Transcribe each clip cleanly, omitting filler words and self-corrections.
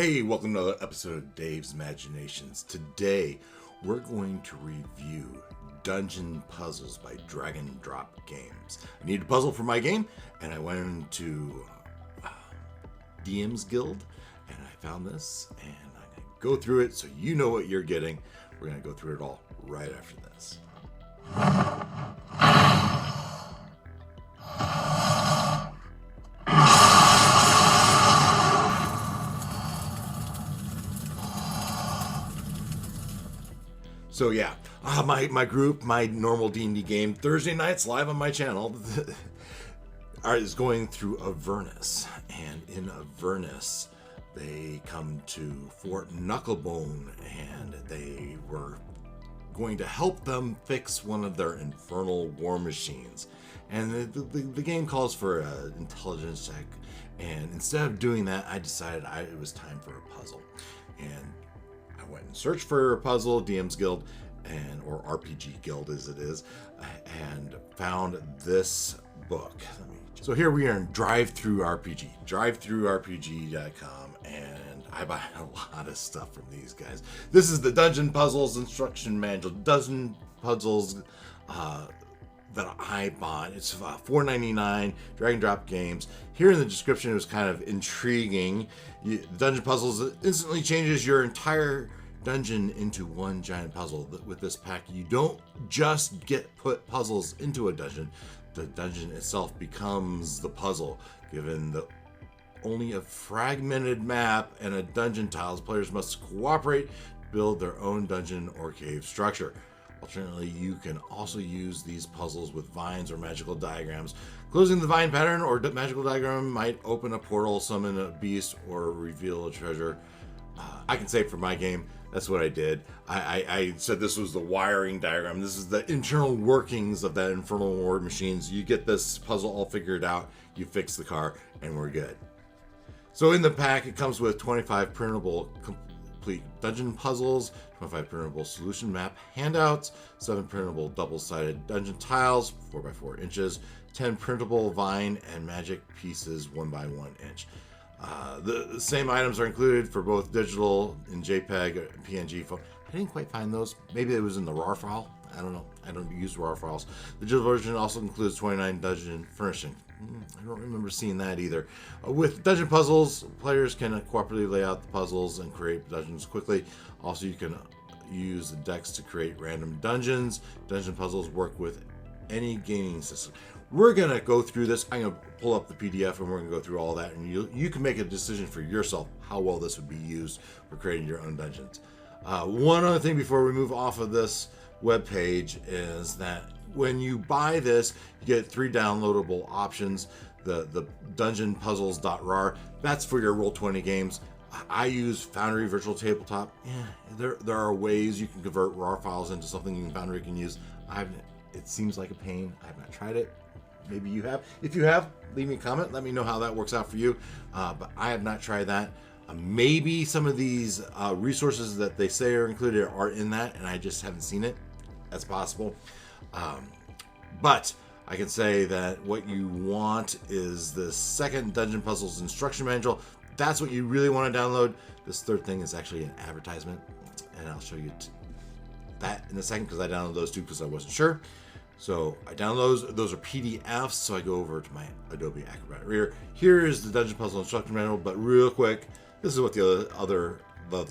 Hey, welcome to another episode of Dave's Imaginations. Today, we're going to review Dungeon Puzzles by Dragon Drop Games. I needed a puzzle for my game, and I went into DM's Guild, and I found this, and I'm going to go through it so you know what you're getting. We're going to go through it all right after this. So yeah, my group, my normal D&D game, Thursday nights live on my channel, is going through Avernus. And in Avernus, they come to Fort Knucklebone, and they were going to help them fix one of their infernal war machines. And the game calls for an intelligence check, and instead of doing that, I decided it was time for a puzzle. And I went and searched for a puzzle, DM's Guild, or RPG Guild as it is, and found this book. So here we are in DriveThruRPG, DriveThruRPG.com, and I buy a lot of stuff from these guys. This is the Dungeon Puzzles Instruction Manual, dozen puzzles that I bought. It's $4.99, Dragon Drop Games. Here in the description, it was kind of intriguing. Dungeon Puzzles instantly changes your entire dungeon into one giant puzzle. With this pack, you don't just put puzzles into a dungeon. The dungeon itself becomes the puzzle. Given only a fragmented map and a dungeon tiles, players must cooperate to build their own dungeon or cave structure. Alternately, you can also use these puzzles with vines or magical diagrams. Closing the vine pattern or magical diagram might open a portal, summon a beast, or reveal a treasure. I can say for my game, that's what I did. I said this was the wiring diagram. This is the internal workings of that infernal war machines. You get this puzzle all figured out, you fix the car, and we're good. So in the pack, it comes with 25 printable complete dungeon puzzles, 25 printable solution map handouts, 7 printable double-sided dungeon tiles, 4x4 inches, 10 printable vine and magic pieces, 1 by 1 inch. The same items are included for both digital in JPEG and PNG. I didn't quite find those. Maybe it was in the RAR file. I don't know. I don't use RAR files. The digital version also includes 29 dungeon furnishing. I don't remember seeing that either. With dungeon puzzles, players can cooperatively lay out the puzzles and create dungeons quickly. Also, you can use the decks to create random dungeons. Dungeon puzzles work with any gaming system. We're going to go through this. I'm going to pull up the PDF and we're going to go through all that. And you can make a decision for yourself how well this would be used for creating your own dungeons. One other thing before we move off of this webpage is that when you buy this, you get 3 downloadable options. The dungeonpuzzles.rar, that's for your Roll20 games. I use Foundry Virtual Tabletop. Yeah, there are ways you can convert RAR files into something in Foundry can use. It seems like a pain. I have not tried it. Maybe you have. If you have, leave me a comment. Let me know how that works out for you. But I have not tried that. Maybe some of these resources that they say are included are in that, and I just haven't seen it. That's possible. But I can say that what you want is the second Dungeon Puzzles Instruction Manual. That's what you really want to download. This third thing is actually an advertisement, and I'll show you that in a second because I downloaded those two because I wasn't sure. So I download those are PDFs, so I go over to my Adobe Acrobat Reader. Here is the Dungeon Puzzle Instruction Manual, but real quick, this is what the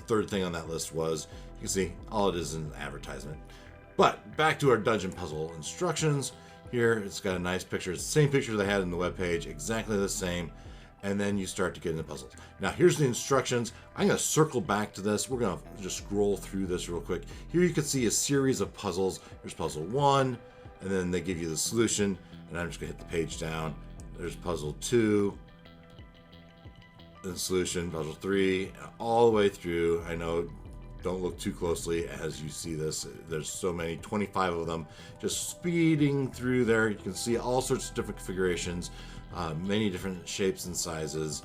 third thing on that list was. You can see all it is an advertisement. But back to our Dungeon Puzzle instructions. Here it's got a nice picture. It's the same picture they had in the webpage, exactly the same. And then you start to get into puzzles. Now here's the instructions. I'm going to circle back to this. We're going to just scroll through this real quick. Here you can see a series of puzzles. Here's puzzle 1. And then they give you the solution, and I'm just going to hit the page down. There's puzzle 2, the solution, puzzle 3, all the way through. I know, don't look too closely as you see this. There's so many, 25 of them, just speeding through there. You can see all sorts of different configurations, many different shapes and sizes,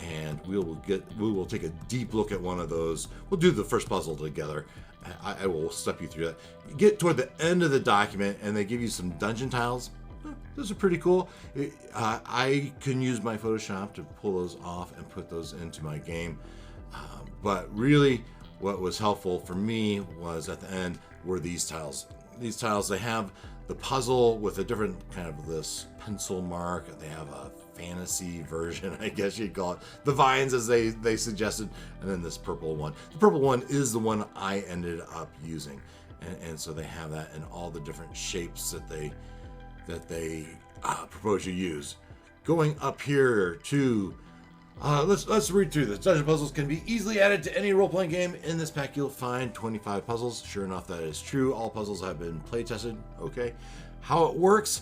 and we will take a deep look at one of those. We'll do the first puzzle together. I will step you through that. You get toward the end of the document and they give you some dungeon tiles. Those are pretty cool. I can use my Photoshop to pull those off and put those into my game. But really, what was helpful for me was at the end were these tiles. These tiles, they have the puzzle with a different kind of this pencil mark. They have a fantasy version, I guess you'd call it. The vines, as they suggested, and then this purple one. The purple one is the one I ended up using. And so they have that in all the different shapes that they propose you use. Going up here to let's read through this. Dungeon puzzles can be easily added to any role-playing game. In this pack, you'll find 25 puzzles. Sure enough, that is true. All puzzles have been play tested. Okay, how it works.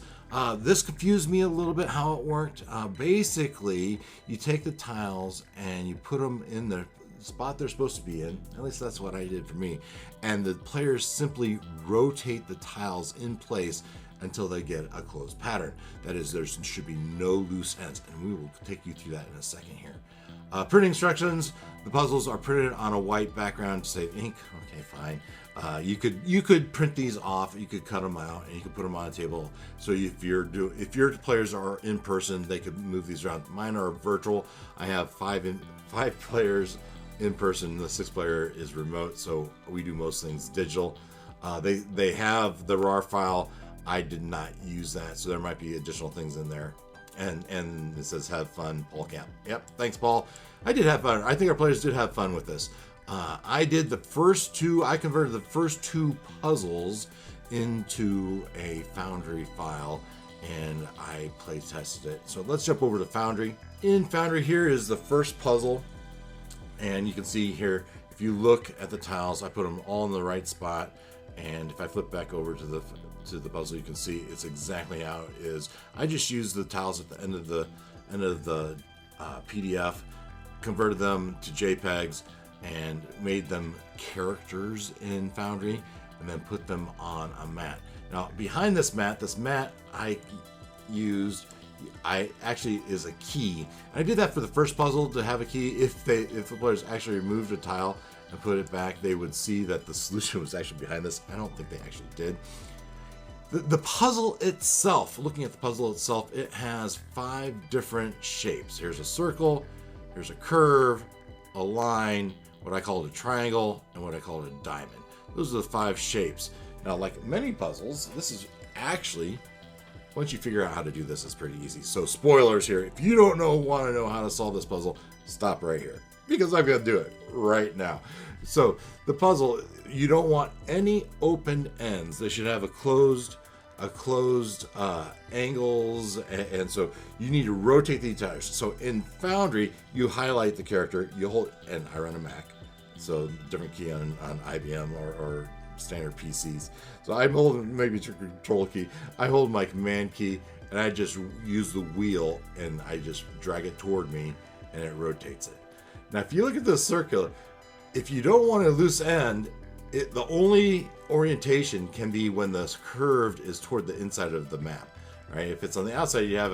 This confused me a little bit. How it worked. Basically, you take the tiles and you put them in the spot they're supposed to be in. At least that's what I did for me. And the players simply rotate the tiles in place until they get a closed pattern. That is, there should be no loose ends, and we will take you through that in a second here. Printing instructions: the puzzles are printed on a white background to save ink. Okay, fine. You could print these off. You could cut them out, and you could put them on a table. So if your players are in person, they could move these around. Mine are virtual. I have five players in person. The sixth player is remote, so we do most things digital. They have the RAR file. I did not use that, so there might be additional things in there. And it says have fun, Paul Camp. Yep, thanks, Paul. I did have fun. I think our players did have fun with this. I converted the first two puzzles into a Foundry file, and I play tested it. So let's jump over to Foundry. In Foundry, here is the first puzzle, and you can see here, if you look at the tiles, I put them all in the right spot. And if I flip back over to the puzzle, you can see it's exactly how it is. I just used the tiles at the end of the PDF, converted them to JPEGs, and made them characters in Foundry, and then put them on a mat. Now, behind this mat I used, actually is a key. And I did that for the first puzzle to have a key. If the players actually removed a tile and put it back, they would see that the solution was actually behind this. I don't think they actually did. The puzzle itself, looking at the puzzle itself, it has 5 different shapes. Here's a circle, here's a curve, a line, what I call a triangle, and what I call a diamond. Those are the 5 shapes. Now, like many puzzles, this is actually, once you figure out how to do this, it's pretty easy. So spoilers here, if you don't want to know how to solve this puzzle, stop right here, because I'm going to do it right now. So the puzzle, you don't want any open ends. They should have a closed angles, and so you need to rotate the entire. So in Foundry, you highlight the character, you hold, and I run a Mac, so different key on IBM or standard PCs. So I'm holding maybe control key. I hold my command key, and I just use the wheel, and I just drag it toward me, and it rotates it. Now, if you look at this circular, if you don't want a loose end, the only orientation can be when the curved is toward the inside of the map, right? If it's on the outside, you have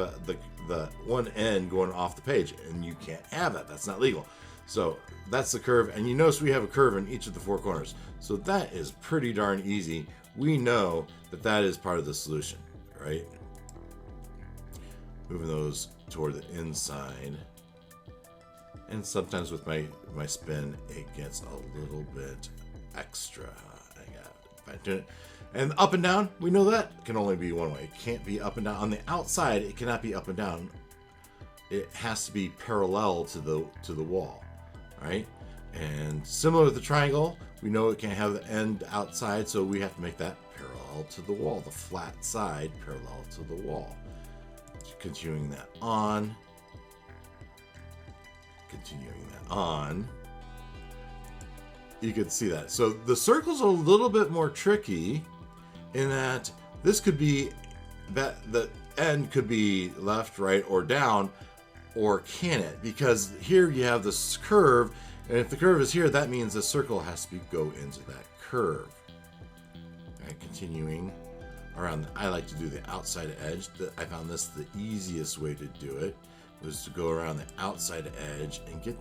the one end going off the page, and you can't have that. That's not legal. So that's the curve, and you notice we have a curve in each of the 4 corners. So that is pretty darn easy. We know that is part of the solution, right? Moving those toward the inside. And sometimes with my spin, it gets a little bit extra. I got it. And up and down, we know that can only be one way. It can't be up and down. On the outside, it cannot be up and down. It has to be parallel to the wall, right? And similar with the triangle, we know it can't have the end outside, so we have to make that parallel to the wall, the flat side parallel to the wall. Continuing that on. You can see that. So the circles are a little bit more tricky in that this could be, that the end could be left, right, or down, or can it? Because here you have this curve, and if the curve is here, that means the circle has to go into that curve. All right, continuing around, I like to do the outside edge. I found this the easiest way to do it, was to go around the outside edge and get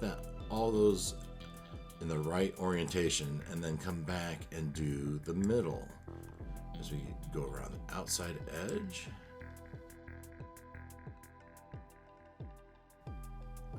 all those in the right orientation, and then come back and do the middle as we go around the outside edge.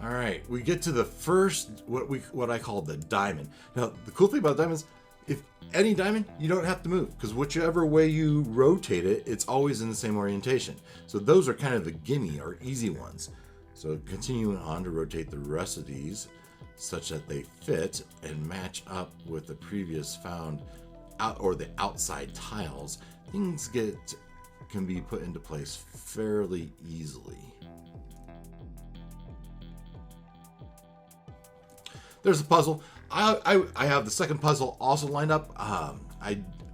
All right, we get to the first what I call the diamond. Now, the cool thing about diamonds, if any diamond, you don't have to move because whichever way you rotate it, it's always in the same orientation. So those are kind of the gimme or easy ones. So continuing on to rotate the rest of these such that they fit and match up with the previous found out or the outside tiles, things can be put into place fairly easily. There's a puzzle. I have the second puzzle also lined up.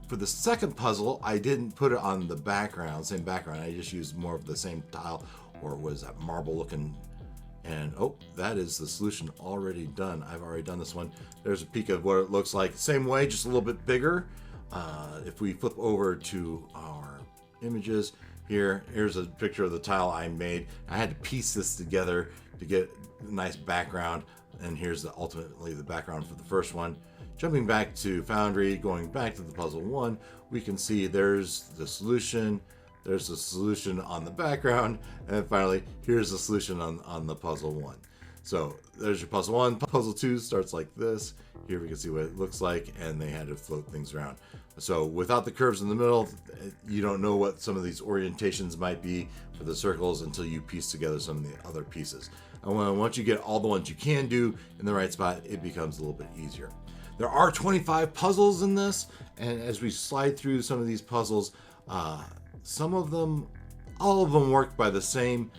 For the second puzzle, I didn't put it on the background, same background. I just used more of the same tile, or was that marble looking. And oh, that is the solution already done. I've already done this one. There's a peek of what it looks like. Same way, just a little bit bigger. If we flip over to our images here's a picture of the tile I made. I had to piece this together to get a nice background. And here's ultimately the background for the first one. Jumping back to Foundry, going back to the puzzle one, we can see there's the solution. There's the solution on the background. And finally, here's the solution on the puzzle one. So there's your puzzle one. Puzzle two starts like this. Here we can see what it looks like, and they had to float things around. So without the curves in the middle, you don't know what some of these orientations might be for the circles until you piece together some of the other pieces. And once you get all the ones you can do in the right spot, it becomes a little bit easier. There are 25 puzzles in this, and as we slide through some of these puzzles, some of them, all of them work by the same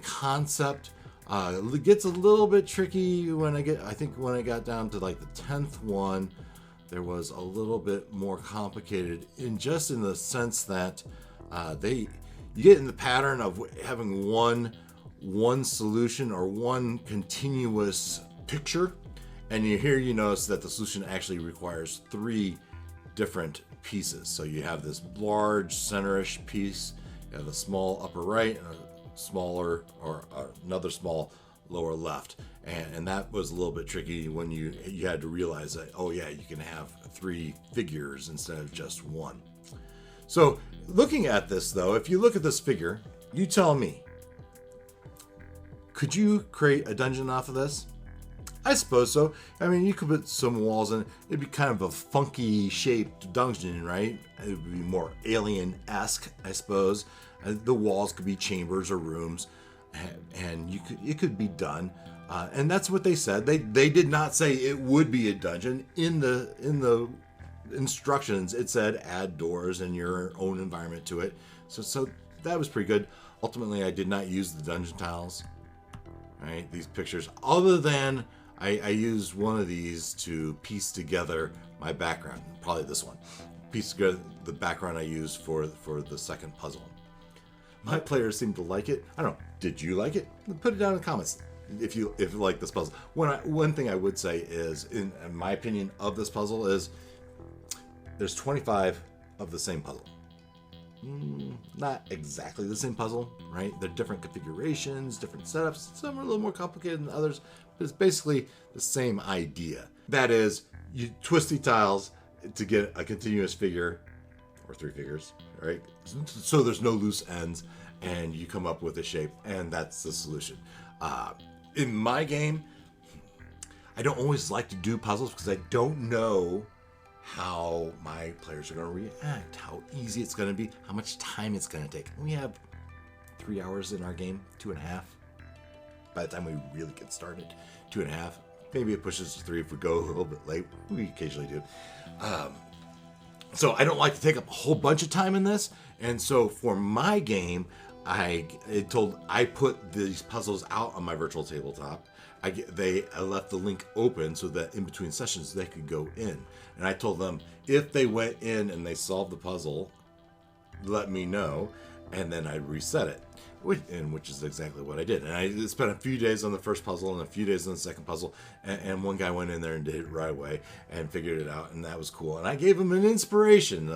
concept. It gets a little bit tricky I think when I got down to like the 10th one, there was a little bit more complicated in the sense that you get in the pattern of having one solution or one continuous picture, and here you notice that the solution actually requires 3 different pieces. So you have this large centerish piece, you have a small upper right, and a smaller or another small lower left, and that was a little bit tricky when you had to realize that, oh yeah, you can have 3 figures instead of just one. So looking at this though, if you look at this figure, you tell me, could you create a dungeon off of this? I suppose so. I mean, you could put some walls in. It'd be kind of a funky shaped dungeon, right? It would be more alien-esque, I suppose. The walls could be chambers or rooms, and it could be done. And that's what they said. They did not say it would be a dungeon. In the instructions, it said add doors and your own environment to it. So that was pretty good. Ultimately, I did not use the dungeon tiles. Right, these pictures, other than I used one of these to piece together my background, probably this one. Piece together the background I used for the second puzzle. My players seem to like it. I don't know, did you like it? Put it down in the comments if you like this puzzle. One thing I would say is, in my opinion of this puzzle, is there's 25 of the same puzzle. Not exactly the same puzzle, right? They're different configurations, different setups. Some are a little more complicated than others, but it's basically the same idea. That is, you twist the tiles to get a continuous figure, or 3 figures, right? So there's no loose ends, and you come up with a shape, and that's the solution. In my game, I don't always like to do puzzles because I don't know how my players are going to react, how easy it's going to be, how much time it's going to take. We have 3 hours in our game, 2.5. By the time we really get started, 2.5. Maybe it pushes to 3 if we go a little bit late. We occasionally do. So I don't like to take up a whole bunch of time in this. And so for my game, I put these puzzles out on my virtual tabletop. I left the link open so that in between sessions they could go in. And I told them if they went in and they solved the puzzle, let me know, and then I'd reset it. Which is exactly what I did. And I spent a few days on the first puzzle and a few days on the second puzzle, and one guy went in there and did it right away and figured it out, and that was cool. And I gave him an inspiration,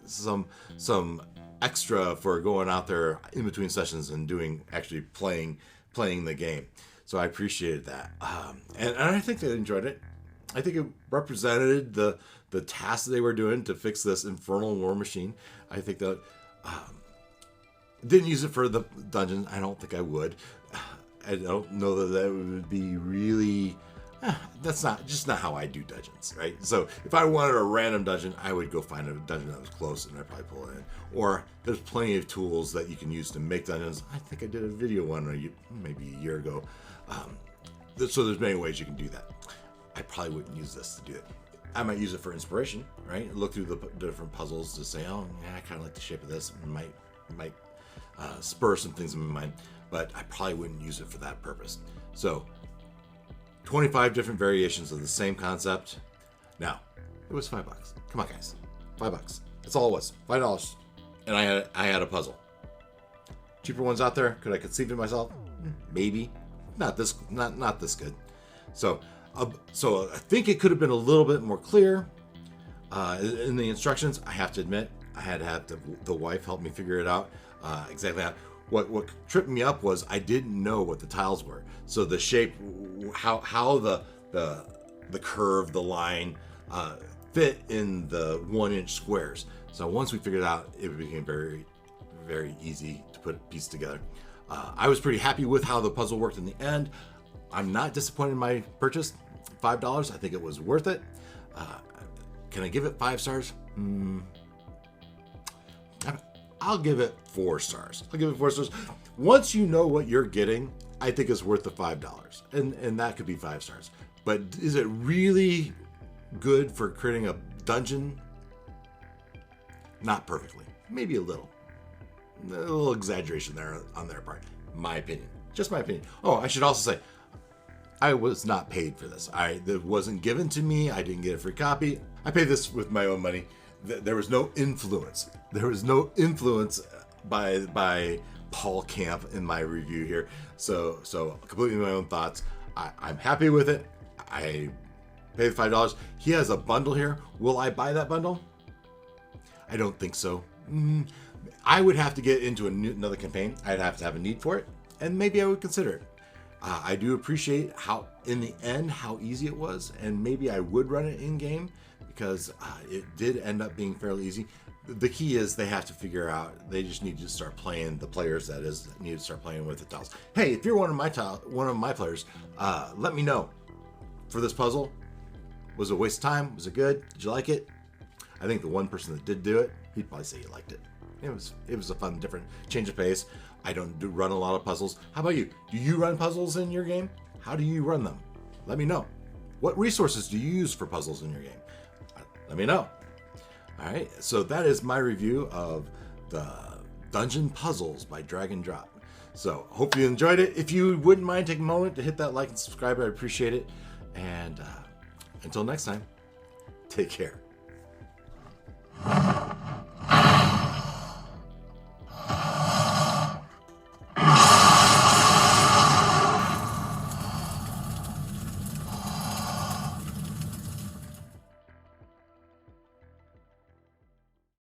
some extra for going out there in between sessions and actually playing the game. So I appreciated that, and I think they enjoyed it. I think it represented the task they were doing to fix this infernal war machine. I think that didn't use it for the dungeon. I don't think I would. I don't know that would be really. That's not how I do dungeons, right? So if I wanted a random dungeon, I would go find a dungeon that was close and I'd probably pull it in. Or there's plenty of tools that you can use to make dungeons. I think I did a video one maybe a year ago. So there's many ways you can do that. I probably wouldn't use this to do it. I might use it for inspiration, right? Look through the different puzzles to say, oh, yeah, I kind of like the shape of this. It might spur some things in my mind, but I probably wouldn't use it for that purpose. So 25 different variations of the same concept. Now, it was $5. Come on, guys, $5. That's all it was, $5. And I had a puzzle. Cheaper ones out there. Could I conceive it myself? Maybe. Not this good. So I think it could have been a little bit more clear in the instructions. I have to admit, I had to have the wife help me figure it out exactly how. What tripped me up was I didn't know what the tiles were. So the shape, how the curve, the line fit in the 1-inch squares. So once we figured it out, it became very, very easy to put a piece together. I was pretty happy with how the puzzle worked in the end. I'm not disappointed in my purchase. $5. I think it was worth it. Can I give it 5 stars? I'll give it 4 stars. I'll give it 4 stars. Once you know what you're getting, I think it's worth the $5. And that could be 5 stars. But is it really good for creating a dungeon? Not perfectly. Maybe a little. A little exaggeration there on their part. My opinion. Just my opinion. Oh, I should also say, I was not paid for this. It wasn't given to me. I didn't get a free copy. I paid this with my own money. There was no influence. There was no influence by Paul Camp in my review here. So completely my own thoughts. I'm happy with it. I paid $5. He has a bundle here. Will I buy that bundle? I don't think so. I would have to get into another campaign. I'd have to have a need for it, and maybe I would consider it. I do appreciate how, in the end, how easy it was, and maybe I would run it in game because it did end up being fairly easy. The key is they have to figure out. They just need to start playing. The players, that is, need to start playing with the tiles. Hey, if you're one of my players, let me know. For this puzzle, was it a waste of time? Was it good? Did you like it? I think the one person that did do it, he'd probably say he liked it. It was a fun, different change of pace. I don't run a lot of puzzles. How about you? Do you run puzzles in your game? How do you run them? Let me know. What resources do you use for puzzles in your game? Let me know. All right, so that is my review of the Dungeon Puzzles by Drag and Drop. So hope you enjoyed it. If you wouldn't mind taking a moment to hit that like and subscribe, I'd appreciate it. And until next time, take care.